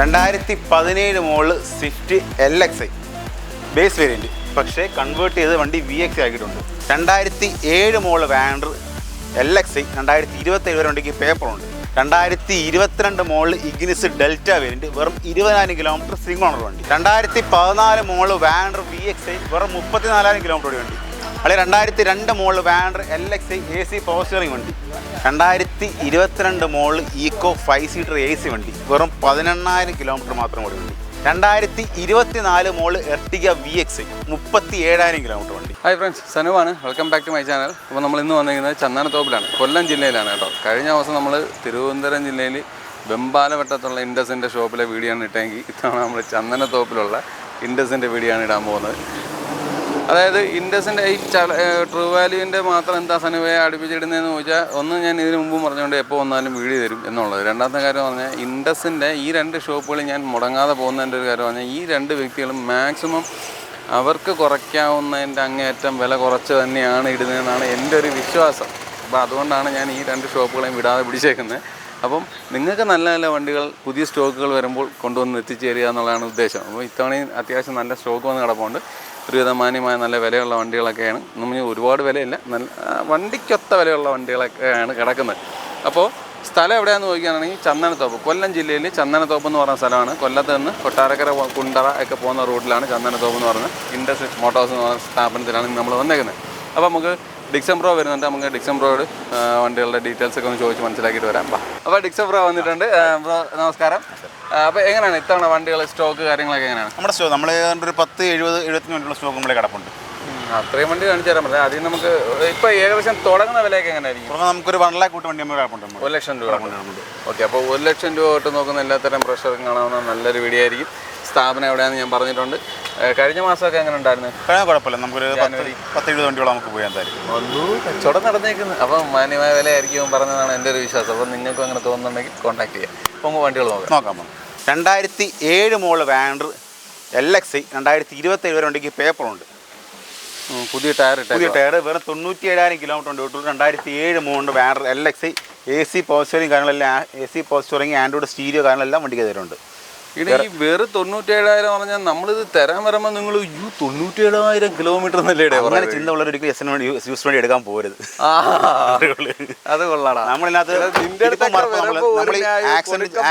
2017 model Swift LXi base variant, പക്ഷേ convert ചെയ്ത് വണ്ടി VX ആക്കിയിട്ടുണ്ട്. 2007 മോഡൽ വാൻഡർ LXi 2027 വരെ വണ്ടിക്ക് പേപ്പറുണ്ട്. 2022 മോഡൽ ഇഗ്നിസ് ഡെൽറ്റ വേരിയൻറ്റ് വെറും 20,000 കിലോമീറ്റർ സിംഗിൾ ഓണർ വണ്ടി. 2014 മോഡൽ വാൻഡർ VXi വെറും 34,000 കിലോമീറ്റർ വണ്ടി. അല്ലെങ്കിൽ 2002 model Vander LXi AC power steering വണ്ടി. 2022 മോഡൽ ഈക്കോ 5 സീറ്റർ AC വണ്ടി വെറും 18,000 കിലോമീറ്റർ മാത്രം ഓടി വണ്ടി. 2024 മോഡൽ എർട്ടിഗ VXi 37,000 കിലോമീറ്റർ വണ്ടി. ഹായ് ഫ്രണ്ട്സ്, സനുവാണ്. Welcome back to my channel. അപ്പോൾ നമ്മൾ ഇന്ന് വന്നിരിക്കുന്നത് ചന്ദനത്തോപ്പിലാണ്, കൊല്ലം ജില്ലയിലാണ് കേട്ടോ. കഴിഞ്ഞ ദിവസം നമ്മൾ തിരുവനന്തപുരം ജില്ലയിൽ വെമ്പാലവട്ടത്തുള്ള ഇൻഡസിൻ്റെ ഷോപ്പിലെ വീഡിയോ ആണ് ഇട്ടെങ്കിൽ ഇത്തവണ നമ്മൾ ചന്ദനത്തോപ്പിലുള്ള ഇൻഡസിൻ്റെ വീഡിയോ ആണ് ഇടാൻ പോകുന്നത്. അതായത് ഇൻഡസിൻ്റെ ഈ ട്രൂ വാല്യൂവിൻ്റെ മാത്രം എന്താ സനുവയെ അടുപ്പിച്ചിടുന്നതെന്ന് ചോദിച്ചാൽ, ഒന്ന് ഞാൻ ഇതിനു മുമ്പ് പറഞ്ഞുകൊണ്ട് എപ്പോൾ വന്നാലും വീഡിയോ തരും എന്നുള്ളത്. രണ്ടാമത്തെ കാര്യം പറഞ്ഞാൽ ഇൻഡസിൻ്റെ ഈ രണ്ട് ഷോപ്പുകളിൽ ഞാൻ മുടങ്ങാതെ പോകുന്നതിൻ്റെ ഒരു കാര്യം പറഞ്ഞാൽ, ഈ രണ്ട് വ്യക്തികളും മാക്സിമം അവർക്ക് കുറയ്ക്കാവുന്നതിൻ്റെ അങ്ങേയറ്റം വില കുറച്ച് തന്നെയാണ് ഇടുന്നതെന്നാണ് എൻ്റെ ഒരു വിശ്വാസം. അപ്പോൾ അതുകൊണ്ടാണ് ഞാൻ ഈ രണ്ട് ഷോപ്പുകളെയും വിടാതെ പിടിച്ചേക്കുന്നത്. അപ്പം നിങ്ങൾക്ക് നല്ല നല്ല വണ്ടികൾ പുതിയ സ്റ്റോക്കുകൾ വരുമ്പോൾ കൊണ്ടുവന്ന് എത്തിച്ചേരുക എന്നുള്ളതാണ് ഉദ്ദേശം. അപ്പോൾ ഇത്തവണയും അത്യാവശ്യം നല്ല സ്റ്റോക്ക് വന്ന് കിടപ്പുണ്ട്. ഒരുവിധ മാന്യമായ നല്ല വിലയുള്ള വണ്ടികളൊക്കെയാണ്. നമ്മൾ ഒരുപാട് വിലയില്ല, നല്ല വണ്ടിക്കൊത്ത വിലയുള്ള വണ്ടികളൊക്കെയാണ് കിടക്കുന്നത്. അപ്പോൾ സ്ഥലം എവിടെയാണെന്ന് ചോദിക്കുകയാണെങ്കിൽ ചന്ദനത്തോപ്പ്, കൊല്ലം ജില്ലയിൽ ചന്ദനത്തോപ്പ് എന്ന് പറയുന്ന സ്ഥലമാണ്. കൊല്ലത്ത് നിന്ന് കൊട്ടാരക്കര കുണ്ടറ ഒക്കെ പോകുന്ന റൂട്ടിലാണ് ചന്ദനത്തോപ്പ് എന്ന് പറയുന്നത്. ഇൻഡസ് മോട്ടോഴ്സ് എന്ന് പറയുന്ന സ്ഥാപനത്തിലാണ് നമ്മൾ വന്നേക്കുന്നത്. അപ്പോൾ നമുക്ക് ഡിക്സൺ പ്രോ വരുന്നുണ്ട്. നമുക്ക് ഡിക്സൺ പ്രോയോട് വണ്ടികളുടെ ഡീറ്റെയിൽസ് ഒക്കെ ഒന്ന് ചോദിച്ച് മനസ്സിലാക്കിയിട്ട് വരാം. അപ്പോൾ ഡിക്സൺ പ്രോ വന്നിട്ടുണ്ട്. ബ്രോ നമസ്കാരം. അപ്പോൾ എങ്ങനെയാണ് ഇത്തവണ വണ്ടികൾ സ്റ്റോക്ക് കാര്യങ്ങളൊക്കെ എങ്ങനെയാണ്? നമ്മുടെ സ്റ്റോക്ക് നമ്മൾ ഒരു 10-70-75 വണ്ടിയുള്ള സ്റ്റോക്ക് നമ്മളെ കിടപ്പുണ്ട്. അത്രയും വണ്ടി കാണിച്ചു തരാൻ പറ്റില്ല. അതിന് നമുക്ക് ഇപ്പോൾ ഏകദേശം തുടങ്ങുന്ന വിലയൊക്കെ എങ്ങനെയായിരിക്കും? നമുക്കൊരു 1 lakh കൂട്ടി വണ്ടി നമ്മൾ കിടപ്പുണ്ട്. 1 ലക്ഷം രൂപ. ഓക്കെ, അപ്പോൾ 1 ലക്ഷം രൂപ തൊട്ട് നോക്കുന്ന എല്ലാത്തരം പ്രഷറും കാണാവുന്ന നല്ലൊരു വീഡിയോ ആയിരിക്കും. സ്ഥാപനം എവിടെയാണെന്ന് ഞാൻ പറഞ്ഞിട്ടുണ്ട്. കഴിഞ്ഞ മാസമൊക്കെ എങ്ങനെ ഉണ്ടായിരുന്നു? കഴിഞ്ഞ കുഴപ്പമില്ല, നമുക്കൊരു 10-70 വണ്ടിയോളം നമുക്ക് പോയാൽ തരും. കച്ചവടം നടന്നേക്കുന്നത്. അപ്പം മാന്യമായ വിലയായിരിക്കും പറഞ്ഞതാണ് എൻ്റെ ഒരു വിശ്വാസം. അപ്പം നിങ്ങൾക്കും അങ്ങനെ തോന്നുന്നുണ്ടെങ്കിൽ കോൺടാക്ട് ചെയ്യാം. അപ്പോൾ നമുക്ക് വണ്ടികൾ നോക്കാം. 2007 മോഡൽ വാൻഡർ LXi 2027 വരെ വണ്ടിക്ക് പേപ്പറുണ്ട്. പുതിയ ടയർ വെറും 97,000 കിലോമീറ്റർ ഉണ്ട്. 2007 model Vander LXi AC power steering കാര്യങ്ങളെല്ലാം, AC power steering, Android stereo കാര്യങ്ങളെല്ലാം വണ്ടിക്ക് തരുന്നുണ്ട്. ഇത് ഈ വെറും 97,000 പറഞ്ഞാൽ നമ്മളിത് തരാൻ വരുമ്പോൾ നിങ്ങൾ 97,000 കിലോമീറ്റർ എന്നല്ലേ? അങ്ങനെ ചിന്ത ഉള്ളവരൊരിക്കലും യൂസ് വണ്ടി എടുക്കാൻ പോകരുത്. അത് കൊള്ളാടാ. നമ്മളിനകത്ത്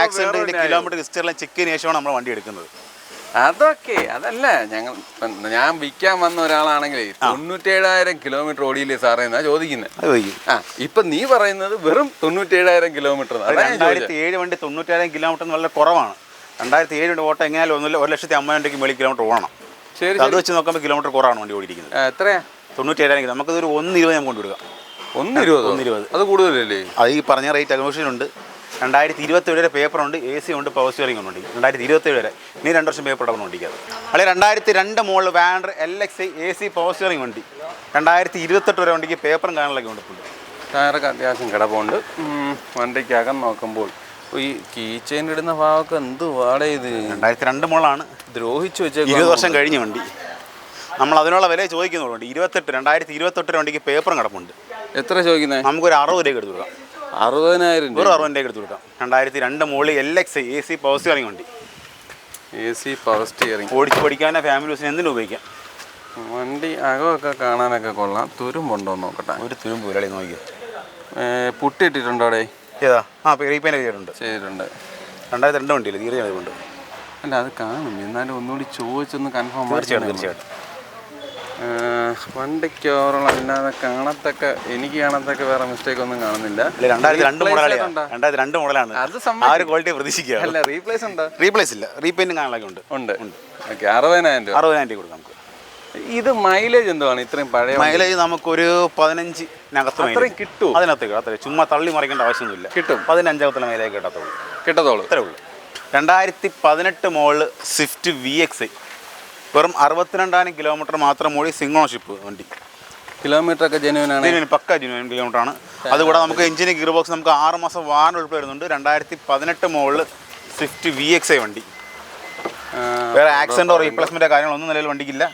ആക്സിഡന്റ് കിലോമീറ്റർ ഹിസ്റ്ററിയെല്ലാം ചെക്ക് ചെയ്തതിനു ശേഷമാണ് നമ്മൾ വണ്ടി എടുക്കുന്നത്. അതൊക്കെ അതല്ല, ഞാൻ വിൽക്കാൻ വന്ന ഒരാളാണെങ്കിൽ 97,000 കിലോമീറ്റർ ഓടിയില്ലേ സാറേ എന്നാ ചോദിക്കുന്നത്. ഇപ്പൊ നീ പറയുന്നത് വെറും 97,000 കിലോമീറ്റർ. 2007 വണ്ടി 97,000 കിലോമീറ്റർ വളരെ കുറവാണ്. 2007 വണ്ടി ഓട്ടം എങ്ങനെയാലും 1,50,000 മേളിൽ കിലോമീറ്റർ ഓടണം. ശരി, അത് വെച്ച് നോക്കുമ്പോൾ കിലോമീറ്റർ കുറവാണ് വണ്ടി ഓടിക്കുന്നത്. എത്രയാ? 97,000 കിലോ. നമുക്കതൊരു 1,20 ഞാൻ കൊണ്ടുവിടുക. 1,20 അത് കൂടുതലല്ലേ? അത് ഈ പറഞ്ഞ റേറ്റ് അലോഷനുണ്ട്. 2027 വരെ പേപ്പറുണ്ട്, AC ഉണ്ട്, പവർ സ്റ്റിയറിംഗ് ഉണ്ട്. 2027 വരെ ഇനി 2 വർഷം പേപ്പർ ഇടണം വണ്ടിക്ക്. അല്ലെങ്കിൽ 2002 model Vander LXi AC power steering വണ്ടി. 2028 വരെ വണ്ടിക്ക് പേപ്പറും കാര്യങ്ങളൊക്കെ ഉണ്ട്. ടയറൊക്കെ അത്യാവശ്യം കിടപ്പുണ്ട്. വണ്ടിക്കകം നോക്കുമ്പോൾ ഈ കീ ചെയിൻ ഇടുന്ന ഭാഗമൊക്കെ എന്ത് വാടക ഇത്? 2002 മോഡലാണ്. ദ്രോഹിച്ചു വെച്ച 20 വർഷം കഴിഞ്ഞ വണ്ടി. നമ്മൾ അതിനുള്ള വില ചോദിക്കുന്നുള്ളൂ. 2028 വണ്ടിക്ക് പേപ്പറും കിടപ്പുണ്ട്. എത്ര ചോദിക്കുന്നത്? നമുക്കൊരു 60 രൂപ എടുത്ത് കൊടുക്കാം. 60,000 രൂപ? ഒരു 60 രൂപ എടുത്ത് കൊടുക്കാം. 2002 model LXi AC power steering വണ്ടി. AC പവർ സ്റ്റിയറിംഗ് ഓടിച്ച് പഠിക്കാനോ ഫാമിലി യൂസിന് എന്തിനും ഉപയോഗിക്കാം. വണ്ടി അകമൊക്കെ കാണാനൊക്കെ കൊള്ളാം. തുരുമ്പുണ്ടോ നോക്കട്ടെ. ഒരു തുരുമ്പ് വിലളി നോക്കിയോ. പുട്ടിയിട്ടിട്ടുണ്ടോ അവിടെ? ഏതാ? റീപെയിൻ്റ് ചെയ്തിട്ടുണ്ട്. 2002 വണ്ടിയില്ല, തീരെ ചെയ്തിട്ടുണ്ട്. അല്ല, അത് കാണും. എന്നാലും ഒന്നുകൂടി ചോദിച്ചൊന്ന് കൺഫേം. തീർച്ചയായിട്ടും. വണ്ടിക്ക് ഓവറോൾ അല്ലാതെ എനിക്ക് കാണത്തക്ക വേറെ മിസ്റ്റേക്ക് ഒന്നും കാണുന്നില്ല. 2002 മോഡലാണ്. അത് ആ ഒരു ക്വാളിറ്റി പ്രതീക്ഷിക്കുക. അല്ല, റീപ്ലേസ് ഉണ്ടോ? റീപ്ലേസ് ഇല്ല, റീപെയിൻറ്റും കാണാനൊക്കെ ഉണ്ട്. ഓക്കെ, 60,000 രൂപ നമുക്ക്. ഇത് മൈലേജ് എന്തുവാണ് ഇത്രയും പഴയ? മൈലേജ് നമുക്കൊരു 15 കിട്ടും. അതിനകത്തേക്ക് അത്ര ചുമ്മാ തള്ളി മറിക്കേണ്ട ആവശ്യമൊന്നുമില്ല. കിട്ടും. 15 മൈലേജ് കിട്ടത്തുള്ളൂ. ഇത്രേ ഉള്ളൂ. 2018 മോഡൽ സ്വിഫ്റ്റ് VXi വെറും 62,000 കിലോമീറ്റർ മാത്രം ഓടി സിംഗിൾ ഓണർഷിപ്പ് വണ്ടി. കിലോമീറ്റർ ഒക്കെ പക്ക ജെന്യുവൻ കിലോമീറ്റർ ആണ്. അതുകൂടെ നമുക്ക് എഞ്ചിന് ഗിയർ ബോക്സ് നമുക്ക് 6 മാസം വാറണ്ടി ഉൾപ്പെടെ വരുന്നുണ്ട്. 2018 മോഡൽ സ്വിഫ്റ്റ് VXi വണ്ടി. വേറെ ആക്സിഡന്റോ റീപ്ലേസ്മെന്റോ കാര്യങ്ങളൊന്നും നിലവിൽ വണ്ടിക്കില്ല.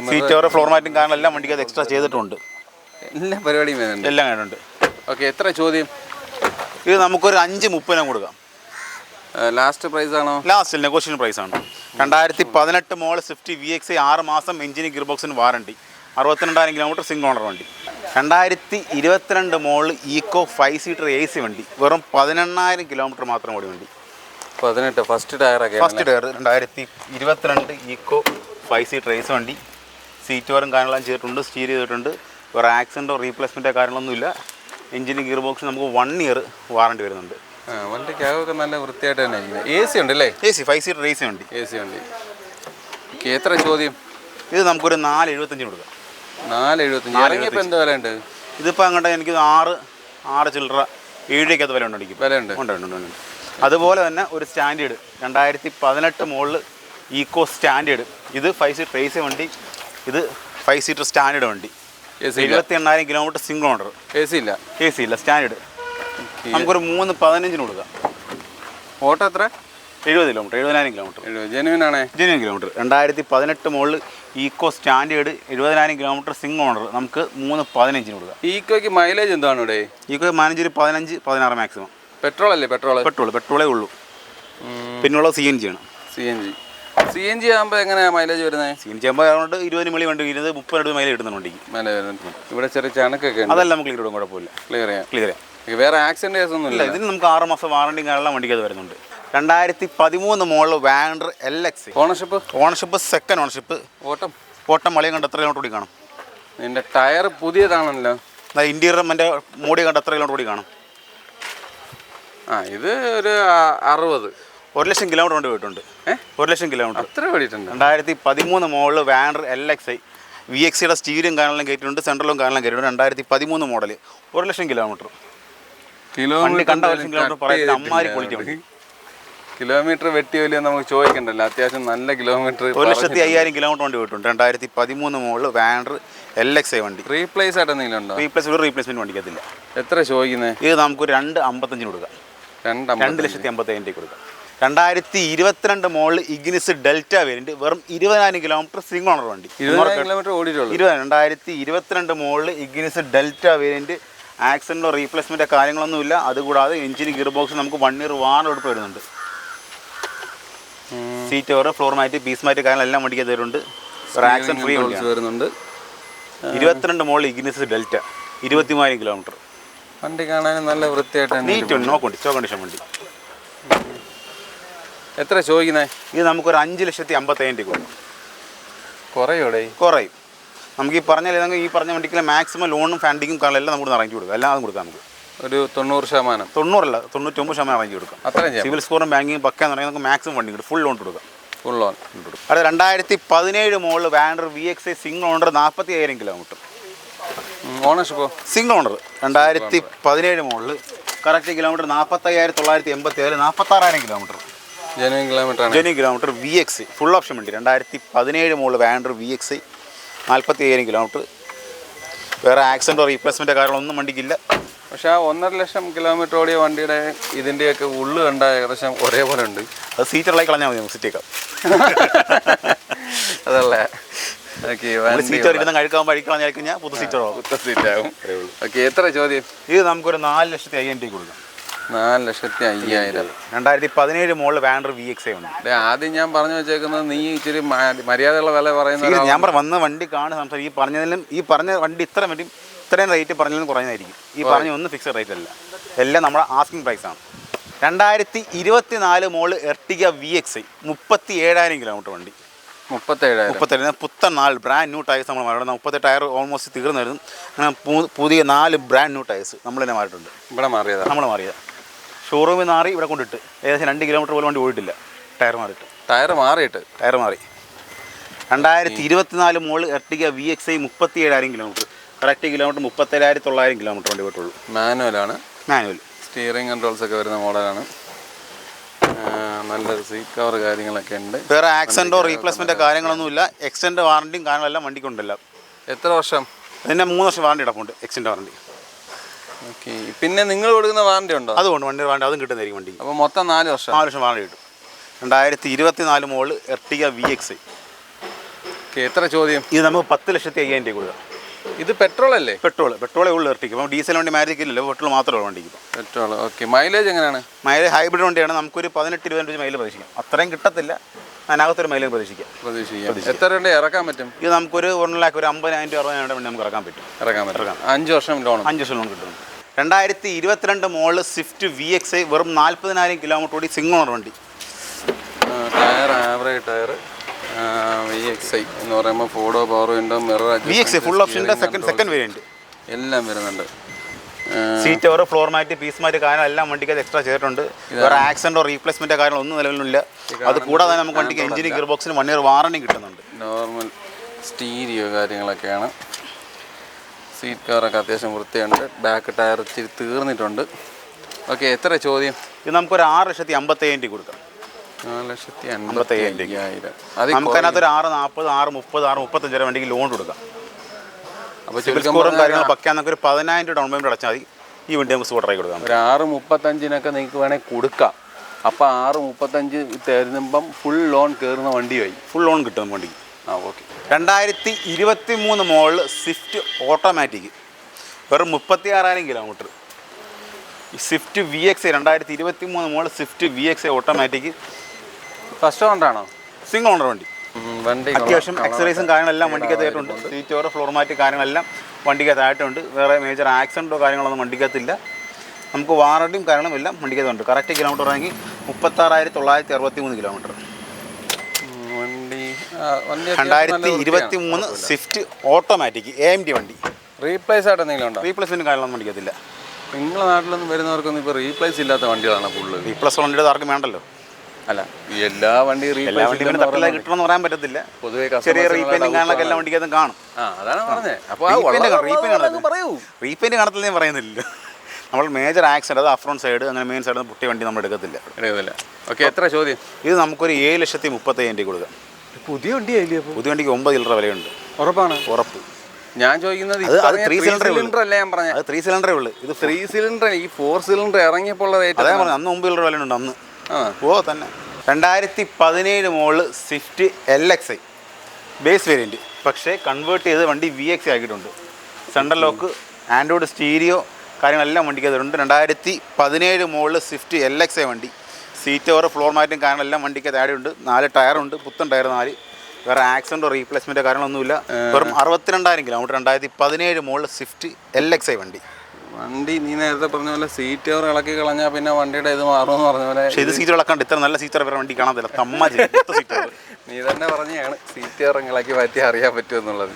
സീറ്റ് ഓവർ ഫ്ലോർ മാറ്റും കാര്യങ്ങളെല്ലാം വണ്ടിക്ക് അത് എക്സ്ട്രാ ചെയ്തിട്ടുണ്ട്. എല്ലാ പരിപാടിയും എല്ലാം കഴിഞ്ഞിട്ടുണ്ട്. ഓക്കെ, എത്ര ചോദ്യം? ഇത് നമുക്കൊരു 5:30 കൊടുക്കാം. ലാസ്റ്റ് പ്രൈസ് ആണോ? ലാസ്റ്റ് നെഗോഷ്യബിൾ പ്രൈസാണ്. 2018 മോഡൽ സ്വിഫ്റ്റ് VXi 6 മാസം എഞ്ചിന് ഗിയർ ബോക്സിന് വാറണ്ടി, 62,000 കിലോമീറ്റർ സിംഗിൾ ഓണർ വണ്ടി. 2022 മോഡൽ ഈക്കോ 5 സീറ്റർ AC വണ്ടി, വെറും 18,000 കിലോമീറ്റർ മാത്രം ഓടി വണ്ടി. 18 ഫസ്റ്റ് ടയറൊക്കെ. First tyre 2022 Eeco 5 seater AC വണ്ടി. സീറ്റ് വരും കാര്യങ്ങളെല്ലാം ചെയ്തിട്ടുണ്ട്, സ്റ്റീർ ചെയ്തിട്ടുണ്ട്. വേറെ ആക്സിഡൻറ്റോ റീപ്ലേസ്മെൻറ്റോ കാര്യങ്ങളൊന്നുമില്ല. എഞ്ചിന് ഗിയർ ബോക്സ് നമുക്ക് 1 ഇയർ വാറണ്ടി വരുന്നുണ്ട്. വണ്ടിക്കകമൊക്കെ നല്ല വൃത്തിയായിട്ട് തന്നെ ഇരിക്കുന്നത്. AC ഉണ്ടല്ലേ? AC 5 സീറ്റർ AC വണ്ടി. AC വണ്ടി. എത്ര ചോദ്യം? ഇത് നമുക്കൊരു 475 കൊടുക്കാം. 475. ഇറങ്ങിയപ്പോൾ എന്ത് വില ഉണ്ട്? ഇതിപ്പോൾ അങ്ങോട്ട് എനിക്ക് 6 ചില്ലറ 7 രൂപയ്ക്കകത്ത് വില ഉണ്ട്. വിലയുണ്ട്. ഉണ്ട്. അതുപോലെ തന്നെ ഒരു സ്റ്റാൻഡേർഡ് 2018 മോഡൽ ഈക്കോ സ്റ്റാൻഡേർഡ്, ഇത് 5 സീറ്റർ AC വണ്ടി, ഇത് 5 സീറ്റർ സ്റ്റാൻഡേർഡ് വണ്ടി. 78,000 കിലോമീറ്റർ സിംഗിൾ ഓണർ. AC ഇല്ല? AC ഇല്ല, സ്റ്റാൻഡേർഡ്. നമുക്കൊരു 315 കൊടുക്കാം. ഓട്ടോ എത്ര? 70 കിലോമീറ്റർ, 70,000 കിലോമീറ്റർ. ജെനുവിൻ ആണേ? Genuine kilometre. 2018 model Eeco standard 70,000 kilometre single owner, നമുക്ക് 315 കൊടുക്കാം. ഈക്കോയ്ക്ക് മൈലേജ് എന്താണ് ഇവിടെ? Eeco manager 15-16 maximum. പെട്രോൾ അല്ലേ? പെട്രോളേ ഉള്ളൂ. പിന്നുള്ളത് CNG ആണ്. CNG ആകുമ്പോൾ എങ്ങനെയാണ് മൈലേജ് വരുന്നത്? CNG ആകുമ്പോൾ അറൗണ്ട് 20 മില്ലി വണ്ടി, 20-30 മൈലേജ് കിട്ടുന്നുണ്ട്. ഇവിടെ ചെറിയ ചണക്കൊക്കെ അതെല്ലാം നമുക്ക് ക്ലിയർ ഇടും, കുഴപ്പമില്ല. ക്ലിയർ ചെയ്യാം. വേറെ ആക്സിഡന്റ് കേസ് ഒന്നും ഇല്ല. ഇതിന് നമുക്ക് 6 മാസം വാറണ്ടി കാര്യമെല്ലാം വണ്ടിക്ക് അത് വരുന്നുണ്ട്. 2013 model WagonR LXi. Ownership second ownership. ഓട്ടം മലയും കണ്ട് എത്ര കിലോമീറ്റർ ഓടി കാണും? നിന്റെ ടയർ പുതിയതാണല്ലോ. ഇന്റീരിയർ എൻ്റെ മോഡി കണ്ട് എത്ര കിലോമീറ്റർ ഓടി കാണും? ഇത് ഒരു 60. 1,00,000 കിലോമീറ്റർ കൊണ്ട് പോയിട്ടുണ്ട്. 1,00,000 കിലോമീറ്റർ അത്ര ഓടിയിട്ടുണ്ട്. 2013 മോഡൽ വാഗണർ LXi. VXiയുടെ സ്റ്റീരിയും കാനെല്ലാം കയറ്റിയിട്ടുണ്ട്, സെൻട്രലും കാനെല്ലാം കയറ്റിയിട്ടുണ്ട്. 2013 മോഡൽ 1,00,000 കിലോമീറ്റർ. കണ്ട 1,00,000 കിലോമീറ്റർ പറയുന്നത് അമ്മാരി ക്വാളിറ്റി വണ്ടി. കിലോമീറ്റർ വെട്ടി വലിയ നമുക്ക് ചോദിക്കണ്ടല്ലോ, അത്യാവശ്യം നല്ല കിലോമീറ്റർ. 1,05,000 കിലോമീറ്റർ വണ്ടി പോയിട്ടുണ്ട്. 2013 മോഡൽ വാഗണർ LXi വണ്ടി. റീപ്ലേസ് ആയിട്ട് എന്തെങ്കിലും ഉണ്ടോ? റീപ്ലേസ്മെന്റ് വണ്ടിക്കത്തില്ല. എത്ര ചോദിക്കുന്നത്? ഇത് നമുക്ക് 2,55 കൊടുക്കാം. 2,50,000 കൊടുക്കാം. 2022 മോഡൽ ഇഗ്നിസ് ഡെൽറ്റ വേരിയന്റ്, വെറും 20,000 കിലോമീറ്റർ സിംഗിൾ ഓണർ വണ്ടി. 20,000 കിലോമീറ്റർ ഓടിയിട്ടുള്ളൂ. 2022 മോഡൽ ഇഗ്നിസ് ഡെൽറ്റ വേരിയന്റ്, ആക്സിഡന്റോ റീപ്ലേസ്മെന്റോ കാര്യങ്ങളൊന്നുമില്ല. അതുകൂടാതെ എഞ്ചിന് ഗിയർ ബോക്സ് നമുക്ക് 1 ഇയർ വാറണ്ടി എടുപ്പ് വരുന്നുണ്ട്. Seat cover, floor mat, piece mat കാര്യങ്ങളെല്ലാം വണ്ടിക്ക് തരുന്നുണ്ട്. ആക്സിഡന്റ് ഫ്രീ വരുന്നുണ്ട്. 22 മോഡൽ ഇഗ്നിസ് ഡെൽറ്റ 23,000 കിലോമീറ്റർ. വണ്ടി കാണാൻ നല്ല വൃത്തിയായിട്ട് നീറ്റ് നോക്കണ്ടി സ്റ്റോ കണ്ടീഷൻ വണ്ടി. എത്ര ചോദിക്കുന്നത്? ഇത് നമുക്കൊരു 5,50,000 കൊടുക്കും. കുറയും. നമുക്ക് ഈ പറഞ്ഞ വണ്ടിക്കുള്ള മാക്സിമം ലോണും ഫണ്ടിങ്ങും കാര്യങ്ങളെല്ലാം നമുക്ക് അറേഞ്ച് കൊടുക്കാം. എല്ലാം കൊടുക്കാം. നമുക്ക് ഒരു 90%, 90% 99% അറേഞ്ച് കൊടുക്കാം. സിവിൽ സ്കോറും ബാങ്കിങ് പക്കാന്ന് പറഞ്ഞാൽ നമുക്ക് മാക്സിമം വണ്ടി കിട്ടും. ഫുൾ ലോൺ കൊടുക്കാം. അത് 2017 model WagonR VXi single owner 40,000 kilometre. Ownership single owner 2017 model correct kilometre 45,987, 46,000 kilometre. Genuine kilometre VXi full option വണ്ടി. 2017 മോഡൽ വാഗണർ VXi 40,000 കിലോമീറ്റർ. വേറെ ആക്സിഡൻറ്റോ റീപ്ലേസ്മെൻറ്റോ കാര്യങ്ങളൊന്നും വണ്ടിക്കില്ല. പക്ഷേ ആ 1,50,000 കിലോമീറ്റർ ഓടിയ വണ്ടിയുടെ ഇതിൻ്റെയൊക്കെ ഉള്ളു കണ്ട ഏകദേശം ഒരേപോലെ ഉണ്ട്. അത് സീറ്ററിലേക്ക് കളഞ്ഞാൽ മതി, നമുക്ക് സിറ്റേക്കാം. അതല്ലേ? സീറ്റർ ഇരുന്ന് കഴിക്കാൻ കഴിക്കാൻ കഴിഞ്ഞാൽ പുതു സീറ്റാകും. ഓക്കെ, എത്ര ചോദ്യം? ഇത് നമുക്കൊരു 4,05,000 കൊടുക്കാം. 4,05,000. 2017 മോഡൽ വാഗണർ VXi ഉണ്ട്. ആദ്യം ഞാൻ പറഞ്ഞു വെച്ചേക്കുന്നത് നീ ഇച്ചിരി മര്യാദയുള്ള വില പറയുന്നത്. ഞാൻ വന്ന വണ്ടി കാണുന്ന സംസാരിക്കും. ഈ പറഞ്ഞ വണ്ടി ഇത്രയും റേറ്റ് പറഞ്ഞതിലും കുറഞ്ഞതായിരിക്കും. ഈ പറഞ്ഞ ഒന്നും ഫിക്സഡ് റേറ്റ് അല്ല, എല്ലാം നമ്മുടെ ആസ്കിംഗ് പ്രൈസാണ്. 2024 മോഡൽ എർട്ടിഗ VXi 37,000 കിലോമീറ്റർ വണ്ടി. 37 പുത്തൻ 4 ബ്രാൻഡ് ന്യൂ ടയർസ് നമ്മൾ മാറിയിട്ടുണ്ട്. 38 ടയർ ഓൾമോസ്റ്റ് തീർന്നായിരുന്നു. അങ്ങനെ പുതിയ 4 ബ്രാൻഡ് ന്യൂ ടയർസ് നമ്മൾ തന്നെ മാറിയിട്ടുണ്ട്. നമ്മൾ മാറിയത് ഷോറൂമിൽ മാറി ഇവിടെ കൊണ്ടിട്ട് ഏകദേശം 2 കിലോമീറ്റർ പോലും വണ്ടി ഓടിയിട്ടില്ല. ടയർ മാറി. 2024 model Ertiga VXi 37,000 kilometre. Correct kilometre 37,900 kilometre വണ്ടി പോയിട്ടുള്ളൂ. മാനുവൽ സ്റ്റിയറിംഗ് കൺട്രോൾസ് ഒക്കെ വരുന്ന മോഡലാണ്. നല്ല സീറ്റ് കവർ കാര്യങ്ങളൊക്കെ ഉണ്ട്. വേറെ ആക്സിഡന്റോ റീപ്ലേസ്മെന്റോ കാര്യങ്ങളൊന്നുമില്ല. എക്സ്റ്റൻഡ് വാറണ്ടിയും കാര്യങ്ങളെല്ലാം വണ്ടിക്കുണ്ടല്ല. എത്ര വർഷം? അതിൻ്റെ 3 വർഷം വാറണ്ടി കിടപ്പുണ്ട്, എക്സ്റ്റൻഡ് വാറണ്ടി. ഓക്കെ, പിന്നെ നിങ്ങൾ കൊടുക്കുന്ന വാറണ്ടി ഉണ്ടോ? അതുകൊണ്ട് വണ്ടി വാറണ്ടി അതും കിട്ടുന്നതായിരിക്കും വണ്ടി. അപ്പോൾ മൊത്തം 4 വർഷം വാറണ്ടി കിട്ടും. 2024 മോഡൽ എർട്ടിഗ VXi. ഓക്കെ, എത്ര ചോദ്യം? ഇത് നമുക്ക് 10,05,000 കൊടുക്കാം. ഇത് പെട്രോൾ അല്ലേ? പെട്രോളേ ഉള്ളു ഇരട്ടിക്ക്. ഇപ്പം ഡീസൽ വണ്ടി മാരുതിക്ക് ഇല്ലല്ലോ, പെട്രോൾ മാത്രമേ ഉള്ളൂ വണ്ടിക്ക്. പെട്രോൾ. ഓക്കെ. മൈലേജ് എങ്ങനെയാണ്? മൈലേജ് ഹൈബ്രിഡ് വണ്ടിയാണ്, നമുക്കൊരു 18-20 മൈൽ പ്രതീക്ഷിക്കാം. അത്രയും കിട്ടത്തില്ല, അതിനകത്തൊരു മൈലേജ് പ്രതീക്ഷിക്കാം. എത്ര രൂപ ഇറക്കാൻ പറ്റും? ഇത് നമുക്കൊരു 1 lakh, ഒരു 50,000-60,000 വേണ്ടി നമുക്ക് ഇറക്കാൻ പറ്റും. 5 വർഷം ലോൺ. 5 വർഷം ലോൺ കിട്ടും. 2022 മോഡൽ സ്വിഫ്റ്റ് VXi വെറും 40,000 കിലോമീറ്റർ ഓടി സിംഗിൾ ഓണർ വണ്ടി. ടയർ ആവറേജ് ടയർ VXi എന്ന് പറയുമ്പോൾ ഫോർഡോ power window mirror VXi full ഓപ്ഷൻ്റെ സെക്കൻഡ് വേരിയൻറ്റ് എല്ലാം വരുന്നുണ്ട്. Seat cover, floor mat, piece mat കാര്യങ്ങൾ എല്ലാം വണ്ടിക്ക് എക്സ്ട്രാ ചെയ്തിട്ടുണ്ട്. വേറെ ആക്സിഡൻറ്റോ റീപ്ലേസ്മെൻറ്റോ കാര്യങ്ങളൊന്നും നിലവിലില്ല. അത് കൂടാതെ നമുക്ക് വണ്ടിക്ക് എഞ്ചിന് ഗിയർ ബോക്സിന് 1 year വാറണ്ടി കിട്ടുന്നുണ്ട്. നോർമൽ സ്റ്റീരിയോ കാര്യങ്ങളൊക്കെയാണ്. സീറ്റ് കവറൊക്കെ അത്യാവശ്യം വൃത്തിയുണ്ട്. ബാക്ക് ടയർ ഇച്ചിരി തീർന്നിട്ടുണ്ട്. ഓക്കെ. എത്ര ചോദ്യം? ഇത് നമുക്കൊരു 6,55,000 കൊടുക്കാം. 4,55,000. നമുക്കതിനകത്തൊരു 6,40, 6,30, 6,35 വരെ വണ്ടിക്ക് ലോൺ കൊടുക്കാം. അപ്പോൾ സിവിൽ സ്കോറും കാര്യങ്ങളും പക്കാൻ നമുക്ക് ഒരു 10,000 ഡൗൺ പേയ്മെൻറ്റ് അടച്ചാൽ മതി. ഈ വണ്ടി നമുക്ക് സ്കൂട്ടറായി കൊടുക്കാം. ഒരു 6,35 നിങ്ങൾക്ക് വേണമെങ്കിൽ കൊടുക്കാം. അപ്പോൾ 6,35 തരുമ്പം ഫുൾ ലോൺ കയറുന്ന വണ്ടിയായി. ഫുൾ ലോൺ കിട്ടും വണ്ടിക്ക്. ഓക്കെ. 2023 മോഡൽ സ്വിഫ്റ്റ് ഓട്ടോമാറ്റിക് വെറും 36,000 കിലോമീറ്റർ. ഈ Swift VXi 2023 model Swift VXi automatic first ഓണറാണോ? സിംഗിൾ ഓണർ വണ്ടി. അത്യാവശ്യം എക്സസൈസും കാര്യങ്ങളെല്ലാം വണ്ടിക്കകത്തായിട്ടുണ്ട്. സീറ്റ് ഓവർ, ഫ്ലോർ മാറ്റ് കാര്യങ്ങളെല്ലാം വണ്ടിക്കകത്തായിട്ടുണ്ട്. വേറെ മേജർ ആക്സിഡൻറ്റോ കാര്യങ്ങളൊന്നും വണ്ടിക്കകത്തില്ല. നമുക്ക് വാറണ്ടിയും കാര്യങ്ങളും എല്ലാം വണ്ടിക്കകത്തുണ്ട്. കറക്റ്റ് കിലോമീറ്റർ ആണെങ്കിൽ 36,963 കിലോമീറ്റർ. 2023 സ്വിഫ്റ്റ് ഓട്ടോമാറ്റിക് AMD വണ്ടി. റീപ്ലേസ് ആയിട്ട് എന്തെങ്കിലും ഉണ്ടോ? റീപ്ലേസ്മെൻറ്റ് കാര്യങ്ങളൊന്നും വണ്ടിക്കത്തില്ല. നിങ്ങളുടെ നാട്ടിലൊന്നും വരുന്നവർക്കൊന്നും ഇപ്പോൾ റീപ്ലേസ് ഇല്ലാത്ത വണ്ടികളാണ് ഫുള്ള്. റീപ്ലേസ് വണ്ടിയുടെ ആർക്കും വേണ്ടല്ലോ. അല്ല, എല്ലാ വണ്ടിയും തപ്പില്ല കിട്ടണമെന്ന് പറയാൻ പറ്റത്തില്ല. പൊതുവെ ചെറിയ റീപെയിന്റും കാര്യങ്ങളൊക്കെ എല്ലാ വണ്ടിക്കകത്തും കാണും. അതാണ് പറഞ്ഞത്. അപ്പോൾ റീപെയിന്റ് കാണത്തില്ല ഞാൻ പറയുന്നില്ല. നമ്മൾ മേജർ ആക്സിഡന്റ്, അത് അഫ്രോൺ സൈഡ് അങ്ങനെ മെയിൻ സൈഡ് പൊട്ടിയ വണ്ടി നമ്മൾ എടുക്കത്തില്ല. ഓക്കെ. എത്ര ചോദ്യം? ഇത് നമുക്കൊരു 7,33,000 കൊടുക്കാം. പുതിയ വണ്ടിയായില്ലേ? പുതിയ വണ്ടിക്ക് 9 ചില്ലറ വിലയുണ്ട്. ഉറപ്പാണ്? ഉറപ്പ്. ഞാൻ ചോദിക്കുന്നത് 3 സിലിണ്ടർ അല്ലേ ഞാൻ പറഞ്ഞത്? അത് 3 സിലിണ്ടറേ ഉള്ളൂ. ഇത് 3 സിലിണ്ടർ. ഈ 4 സിലിണ്ടർ ഇറങ്ങിയപ്പോൾ ഉള്ള റേറ്റ് അതേ പറഞ്ഞു. അന്ന് 9 ചില്ലറ വിലയുണ്ട് അന്ന്. തന്നെ 2017 model Swift LXi base variant, പക്ഷേ കൺവേർട്ട് ചെയ്ത് വണ്ടി VXi ആക്കിയിട്ടുണ്ട്. സെൻട്രൽ ലോക്ക്, ആൻഡ്രോയിഡ് സ്റ്റീരിയോ കാര്യങ്ങളെല്ലാം വണ്ടിക്ക് അതുണ്ട്. 2017 മോഡൽ സ്വിഫ്റ്റ് LXi വണ്ടി. സീറ്റ് ഓവർ, ഫ്ലോർ മാറ്റും കാര്യങ്ങളെല്ലാം വണ്ടിക്ക് താഴെയുണ്ട്. 4 ടയറുണ്ട്, പുത്തൻ ടയർ 4. വേറെ ആക്സിഡൻറ്റോ റീപ്ലേസ്മെൻറ്റോ കാര്യങ്ങളൊന്നുമില്ല. വെറും 62,000 കിലോമീറ്റർ. 2017 മോഡൽ സ്വിഫ്റ്റ് LXi വണ്ടി. വണ്ടി നീ നേരത്തെ പറഞ്ഞ പോലെ സീറ്റ് ഓവർ ഇളക്കി കളഞ്ഞാൽ പിന്നെ വണ്ടിയുടെ ഇത് മാറുമെന്ന് പറഞ്ഞ പോലെ. പക്ഷേ ഇത് സീറ്റ് ഇളക്കാണ്ട് ഇത്ര നല്ല സീറ്റ് വേറെ വണ്ടി കാണാത്തില്ല. നീ തന്നെ പറഞ്ഞാണ് സീറ്റ് ഓവർ ഇളക്കി മാറ്റി അറിയാൻ പറ്റുമെന്നുള്ളത്.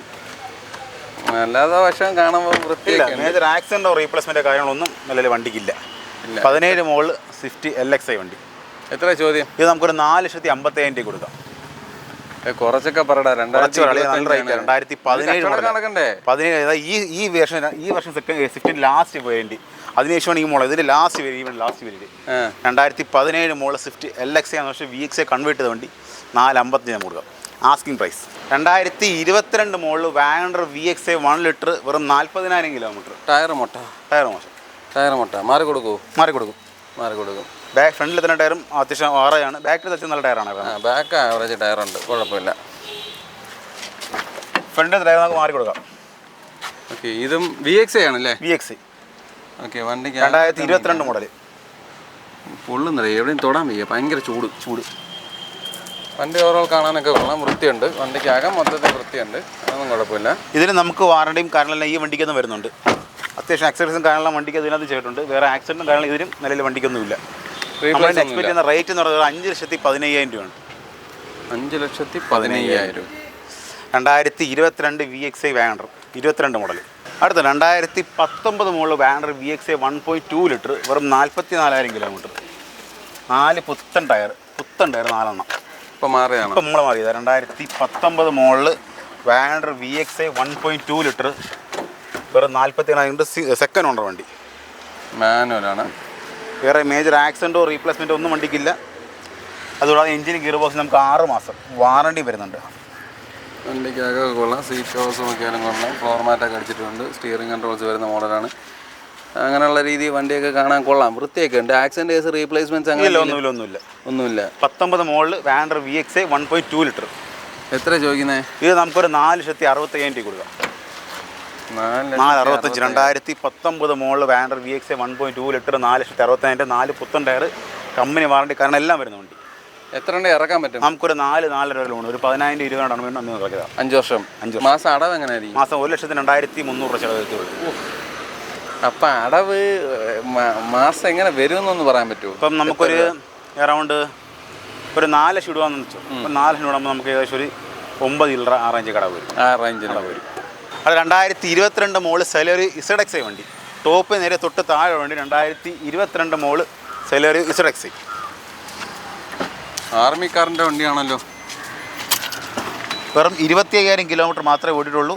അല്ലാതെ വശം കാണുമ്പോൾ വൃത്തിയില്ല. മേജർ ആക്സിഡൻറ്റോ റീപ്ലേസ്മെൻറ്റോ കാര്യങ്ങളൊന്നും നിലവിൽ വണ്ടിക്കില്ല. 17 മോഡൽ സ്വിഫ്റ്റ് LXi വണ്ടി. എത്ര ചോദ്യം? ഇത് നമുക്കൊരു 4,55,000 കൊടുക്കാം. കുറച്ചൊക്കെ പറയടാ. 2017 ഈ വർഷം സ്വിഫ്റ്റിൻ്റെ ലാസ്റ്റ് വേരിയൻറ്റ്. അതിനുശേഷമാണ് ഈ മോഡൽ. ഇതിൻ്റെ last variant 2017 model Swift LXi ആണ്. പക്ഷേ VXi കൺവേർട്ട് ചെയ്ത വണ്ടി 4,55,000 കൊടുക്കാം. Asking price. 2022 model WagonR VXi 1 litre വെറും 40,000 കിലോമീറ്റർ. ടയർ മോശം. മാറി കൊടുക്കും. ബാക്ക് ഫ്രണ്ടിൽ തന്നെ ടയറും അത്യാവശ്യം ആറാണ്. ബാക്കിൽ തെറ്റും നല്ല ടയറാണ്. ബാക്ക് ആവറേജ് ടയറുണ്ട്, കുഴപ്പമില്ല. ഫ്രണ്ടിൽ ടയർ നമുക്ക് മാറി കൊടുക്കാം. ഓക്കെ. ഇതും VXi ആണല്ലേ? VXi. ഓക്കെ. വണ്ടിക്ക് 2022 മോഡൽ. പൊള്ളുന്നറിയ, എവിടെയും തൊടാൻ വയ്യ, ഭയങ്കര ചൂട്. വണ്ടി ഓവറോൾ കാണാനൊക്കെ കൊള്ളാം, വൃത്തിയുണ്ട്. വണ്ടിക്കകം മൊത്തത്തിൽ വൃത്തിയുണ്ട്, അതൊന്നും കുഴപ്പമില്ല. ഇതിന് നമുക്ക് വാറണ്ടിയും കാര്യങ്ങളെല്ലാം ഈ വണ്ടിക്കൊന്നും വരുന്നുണ്ട്. അത്യാവശ്യം ആക്സസറീസും കാര്യങ്ങളും വണ്ടിക്ക് ഇതിനകത്ത് ചെയ്തിട്ടുണ്ട്. വേറെ ആക്സിഡൻറ്റും കാര്യങ്ങളും ഇതിനും നിലയിൽ വണ്ടിക്കൊന്നുമില്ല. നമ്മൾ എക്സ്പെക്ട് ചെയ്യുന്ന റേറ്റ് എന്ന് പറയുന്നത് 5,15,000 രൂപയാണ്. 5,15,000. 2022 VXi വാഗണർ 22 മോഡൽ. അടുത്ത 2019 മോഡൽ വാഗണർ VXi 1.2 ലിറ്റർ വെറും 44,000 കിലോമീറ്റർ. 4 പുത്തൻ ടയർ 4 ഇപ്പോൾ മാറിയാണ്. ഇപ്പം നമ്മൾ മാറിയത് 2019 മോഡൽ വാഗണർ VXi 1.2 ലിറ്റർ വെറും 44,000. സെക്കൻഡ് ഓണർ വണ്ടി. മാനുവലാണ്. വേറെ മേജർ ആക്സിഡൻറ്റോ റീപ്ലേസ്മെൻറ്റോ ഒന്നും വണ്ടിക്കില്ല. അതുകൂടാതെ എഞ്ചിന് ഗിയർ ബോക്സ് നമുക്ക് 6 മാസം വാറണ്ടി വരുന്നുണ്ട്. വണ്ടിക്കൊക്കെ കൊള്ളാം. സീറ്റ് കവേഴ്സ് നോക്കിയാലും കൊള്ളാം. ഫ്ലോർ മാറ്റൊക്കെ അടിച്ചിട്ടുണ്ട്. സ്റ്റിയറിംഗ് കൺട്രോൾസ് വരുന്ന മോഡലാണ്. അങ്ങനെയുള്ള രീതി വണ്ടിയൊക്കെ കാണാൻ കൊള്ളാം, വൃത്തിയൊക്കെ ഉണ്ട്. ആക്സിഡൻറ്റ് കേസ് റീപ്ലേസ്മെൻറ്റ്സ് അങ്ങനെ ഒന്നുമില്ല. 19 മോഡൽ വാഗണർ VXi 1.2 ലിറ്റർ. എത്ര ചോദിക്കുന്നത്? ഇത് നമുക്കൊരു 4,65,000 കൊടുക്കാം. 4,65,000 2019 മോഡൽ വാൻഡർ VXI 1.2 ലിറ്റർ 4,65,000 4 പുത്തൻ ടയർ കമ്പനി വാറണ്ടി കാരണം എല്ലാം വരുന്ന വണ്ടി. എത്ര ഇറക്കാൻ പറ്റും? നമുക്കൊരു 4-4.5 ലോൺ ഒരു 10,000 20 ഡൗൺ പേയ്മെന്റ് അന്ന് ഇറക്കിയതാണ്. 5 വർഷം. മാസം അടവ് എങ്ങനെയായിരിക്കും? മാസം 1,02,300 ചെലവ് വരുത്തുള്ളൂ. അപ്പം അടവ് മാസം എങ്ങനെ വരുമെന്നൊന്ന് പറയാൻ പറ്റുമോ? ഇപ്പം നമുക്കൊരു അറൗണ്ട് ഒരു 4 ലക്ഷം ഇടുവാന്ന് വെച്ചു. അപ്പം 4 ലക്ഷം ഇടുമ്പോൾ നമുക്ക് ഏകദേശം ഒരു 9 ആ റേഞ്ച് കടവ് വരും. ആ റേഞ്ചിൽ വരും. അത് 2022 മോള് സെലറി ZXi വണ്ടി. ടോപ്പ് നേരെ തൊട്ട് താഴെ വണ്ടി 2022 മോള് സെലറി ZXi. ആർമിക്കാരൻ്റെ വണ്ടിയാണല്ലോ. വെറും 25,000 കിലോമീറ്റർ മാത്രമേ ഓടിയിട്ടുള്ളൂ.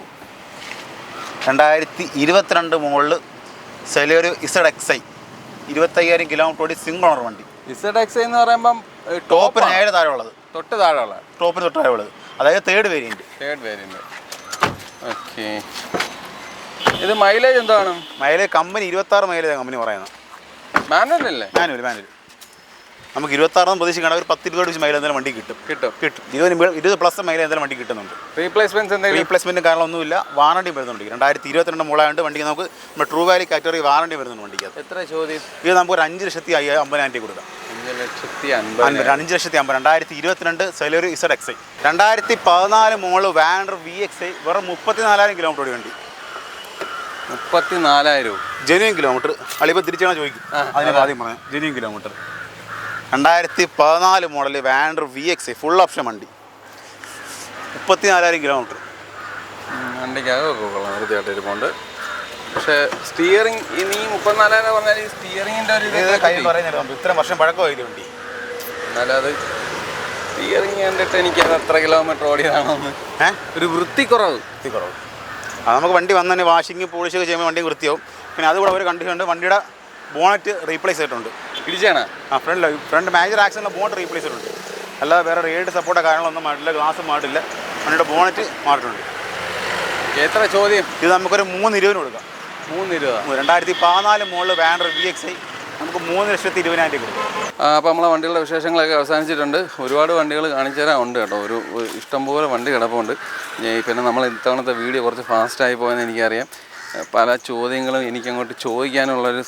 2022 മോളിൽ സെലറി ZXi 25,000 കിലോമീറ്റർ ഓടി സിംഗിൾ ഓണർ വണ്ടി. ZXi എന്ന് പറയുമ്പം ടോപ്പിന് നേരെ താഴെ ഉള്ളത്. തൊട്ട് താഴെ ടോപ്പിന് തൊട്ട് താഴെ ഉള്ളത്, അതായത് തേർഡ് വേരിയൻറ്റ്. ഓക്കെ. ഇത് മൈലേജ് എന്താണ്? മൈലേജ് കമ്പനി 26 മൈലേജ് കമ്പനി പറയുന്നത്. മാനുവൽ അല്ലേ? മാനുവൽ. നമുക്ക് 26 പ്രതീക്ഷിക്കണം. ഒരു 10-20 വെച്ച് മൈലേജ് എന്തായാലും വണ്ടി കിട്ടും. 20 പ്ലസ് മൈലേജ് എന്തായാലും വണ്ടി കിട്ടുന്നുണ്ട്. റീപ്ലേസ്മെൻറ്റ് കാരണമൊന്നുമില്ല. വാറണ്ടി വരുന്നുണ്ട്. 2022 മോളായതുകൊണ്ട് വണ്ടിക്ക് നമുക്ക് നമ്മുടെ ട്രൂ വാലി കാറ്റഗറി വാറണ്ടി വരുന്നുണ്ട് വണ്ടിക്ക്. എത്ര ചോദ്യം? ഇത് നമുക്ക് ഒരു 5,50,000 കൊടുക്കാം. 5,50,000 2022 സെലറി ZXi. 2014 മോള് വാൻഡർ VXI വെറും 34,000 കിലോമീറ്റർ ഓടി വണ്ടി. 34,000 ജെന്യൂൻ കിലോമീറ്റർ. അളിപ്പോൾ തിരിച്ചാണ് ചോദിക്കും. അതിന് ആദ്യം പറയാം. Genuine kilometre. 2014 model Vander VXI full option വണ്ടി. 34,000 കിലോമീറ്റർ. വണ്ടിക്കകമൊക്കെ കൊള്ളാം, വൃത്തിയായിട്ടിരിപ്പുണ്ട്. പക്ഷേ സ്റ്റിയറിംഗ് ഇനി 34,000 പറഞ്ഞാൽ ഈ സ്റ്റിയറിങ്ങിൻ്റെ ഒരു കൈ പറയുന്നില്ല. ഇത്രയും വർഷം പഴക്കമായില്ല വണ്ടി. എന്നാലും അത് സ്റ്റിയറിങ് കണ്ടിട്ട് എനിക്കത് എത്ര കിലോമീറ്റർ ഓടിയതാണെന്ന് ഒരു വൃത്തിക്കുറവ്. അത് നമുക്ക് വണ്ടി വന്ന് തന്നെ വാഷിങ് പോളിഷ് ഒക്കെ ചെയ്യുമ്പോൾ വണ്ടി വൃത്തിയാവും. പിന്നെ അതുകൂടെ ഒരു കണ്ടീഷൻ ഉണ്ട്, വണ്ടിയുടെ ബോണറ്റ് റീപ്ലേസ് ചെയ്തിട്ടുണ്ട്. ഇടിച്ചാണ് ഫ്രണ്ട് മേജർ ആക്സിഡൻറ്റിൽ ബോണറ്റ് റീപ്ലേസ് ചെയ്തിട്ടുണ്ട്. അല്ലാതെ വേറെ റേഡ് സപ്പോർട്ടോ കാര്യങ്ങളൊന്നും മാറ്റില്ല. ഗ്ലാസ് മാറ്റില്ല. വണ്ടിയുടെ ബോണറ്റ് മാറ്റിട്ടുണ്ട്. എത്ര ചോദ്യം? ഇത് നമുക്കൊരു 3,20,000 കൊടുക്കാം. 3,20,000. 2014 മോഡൽ വാൻഡർ VXI നമുക്ക് 3,20,000 കൊടുക്കാം. അപ്പോൾ നമ്മളെ വണ്ടികളുടെ വിശേഷങ്ങളൊക്കെ അവസാനിച്ചിട്ടുണ്ട്. ഒരുപാട് വണ്ടികൾ കാണിച്ചു തരാനുണ്ട് കേട്ടോ. ഒരു ഇഷ്ടംപോലെ വണ്ടി കിടപ്പുണ്ട്. പിന്നെ നമ്മൾ ഇത്തവണത്തെ വീഡിയോ കുറച്ച് ഫാസ്റ്റായി പോയെന്ന് എനിക്കറിയാം. പല ചോദ്യങ്ങളും എനിക്കങ്ങോട്ട് ചോദിക്കാനുള്ളൊരു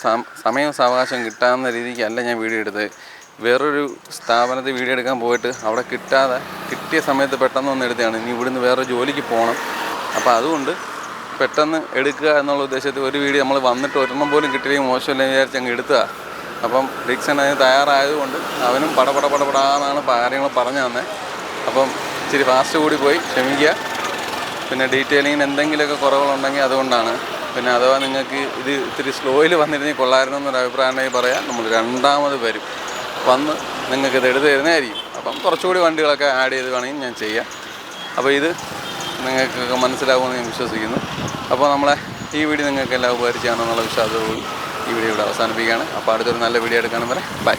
സമയം സാവകാശം കിട്ടാവുന്ന രീതിക്കല്ല ഞാൻ വീഡിയോ എടുത്തത്. വേറൊരു സ്ഥാപനത്തിൽ വീഡിയോ എടുക്കാൻ പോയിട്ട് അവിടെ കിട്ടിയ സമയത്ത് പെട്ടെന്ന് ഒന്ന് എടുത്തതാണ്. ഇനി ഇവിടുന്ന് വേറെ ജോലിക്ക് പോകണം. അപ്പോൾ അതുകൊണ്ട് പെട്ടെന്ന് എടുക്കുക എന്നുള്ള ഉദ്ദേശത്തിൽ ഒരു വീഡിയോ നമ്മൾ വന്നിട്ട് ഒരെണ്ണം പോലും കിട്ടില്ലെങ്കിൽ മോശമില്ലെന്ന് വിചാരിച്ച് അങ്ങ് എടുത്തതാ. അപ്പം ഡിക്സൺ അതിന് തയ്യാറായതുകൊണ്ട് അവനും പടപടാന്നാണ് കാര്യങ്ങൾ പറഞ്ഞു തന്നെ. അപ്പം ഇച്ചിരി ഫാസ്റ്റ് കൂടി പോയി ക്ഷമിക്കുക. പിന്നെ ഡീറ്റെയിലിങ്ങിന് എന്തെങ്കിലുമൊക്കെ കുറവുകളുണ്ടെങ്കിൽ അതുകൊണ്ടാണ്. പിന്നെ അഥവാ നിങ്ങൾക്ക് ഇത് ഇത്തിരി സ്ലോയിൽ വന്നിരുന്നെങ്കിൽ കൊള്ളായിരുന്നു എന്നൊരു അഭിപ്രായം ഉണ്ടെങ്കിൽ പറയാം. നമ്മൾ രണ്ടാമത് വരും, വന്ന് നിങ്ങൾക്കിത് എടുത്ത് തരുന്നതായിരിക്കും. അപ്പം കുറച്ചുകൂടി വണ്ടികളൊക്കെ ആഡ് ചെയ്ത് വേണമെങ്കിൽ ഞാൻ ചെയ്യാം. അപ്പോൾ ഇത് നിങ്ങൾക്കൊക്കെ മനസ്സിലാകുമെന്ന് ഞാൻ വിശ്വസിക്കുന്നു. അപ്പോൾ നമ്മളെ ഈ വീഡിയോ നിങ്ങൾക്ക് എല്ലാം ഉപകരിച്ചാണെന്നുള്ള വിശ്വാസത്തോടുകൂടി ഈ വീഡിയോ ഇവിടെ അവസാനിപ്പിക്കുകയാണ്. അപ്പോൾ അടുത്തൊരു നല്ല വീഡിയോ എടുക്കാനും വരെ ബൈ.